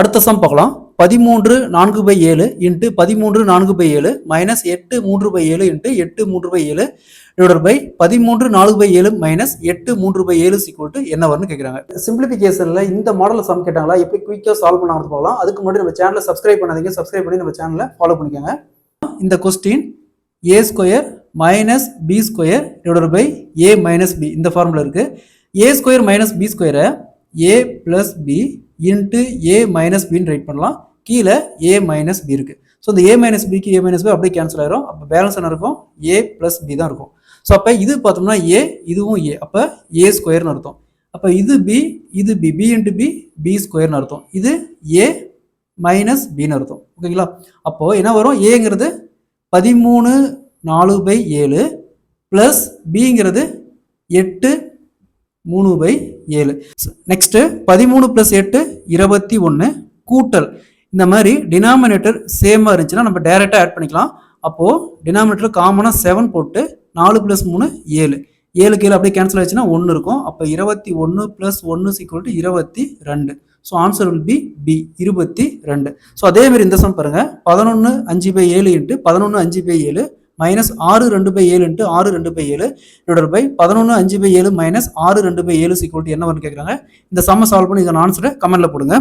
அடுத்த சம் பார்க்கலாம். 13 4/7 into 13 4/7 minus 8 3/7 into 8 3/7 divided by 13 4/7 minus 8 3/7 equal to என்ன வரும்னு கேட்குறாங்க. சிம்பிளிஃபிகேஷன்ல இந்த மாடல் சம் கேட்டாங்களா, எப்படி குயிக்காக சால்வ் பண்ணாமல் போகலாம். அதுக்கு முன்னாடி நம்ம சேனலை சப்ஸ்கிரைப் பண்ணாதீங்க, சப்ஸ்கிரைப் பண்ணி நம்ம சேனலை ஃபாலோ பண்ணிக்கோங்க. இந்த question a square minus B square divided by a minus B இந்த ஃபார்முலா இருக்கு. a ஸ்கொயர் மைனஸ் பி ஸ்கொயரை a plus B into a minus பின்னு ரைட் பண்ணலாம். கீழே a மைனஸ் பி இருக்கு. ஸோ இந்த a மைனஸ் பிக்கு a மைனஸ் பி அப்படியே கேன்சல் ஆயிரும். அப்போ பேலன்ஸ் என்ன இருக்கும், a பிளஸ் பி தான் இருக்கும். ஸோ அப்போ இது பார்த்தோம்னா a, இதுவும் a, அப்போ a ஸ்கொயர்னு அர்த்தம். அப்போ இது b, இது b, b into b b ஸ்கொயர்னு அர்த்தம். இது a மைனஸ் பின்னு அர்த்தம். ஓகேங்களா? அப்போ என்ன வரும், ஏங்கிறது 13 4/7 பிளஸ் பிங்கிறது 8 3/7. நெக்ஸ்ட் 13 பிளஸ் 8 21 கூட்டல் இந்த மாதிரி டினாமினேட்டர் சேமா இருந்துச்சுன்னா நம்ம டைரக்டா ஆட் பண்ணிக்கலாம். அப்போ டினாமினேட்டர் காமனா 7 போட்டு 4 பிளஸ் 3 7 7 கீழே அப்படியே கேன்சல் ஆயிடுச்சுன்னா 1 இருக்கும். அப்போ 21 plus 1 equal to 22. So answer will be B 22. So அதே மாதிரி இந்த சம் பாருங்க, 11 5/7 into 11 5/7 minus 6 2/7 into 6 2/7 divided by 11 5/7 minus 6 2/7 equal to என்ன வரும்னு கேட்குறாங்க. இந்த சம்ம சால்வ் பண்ணி இதன் ஆன்சரை கமெண்ட்ல போடுங்க.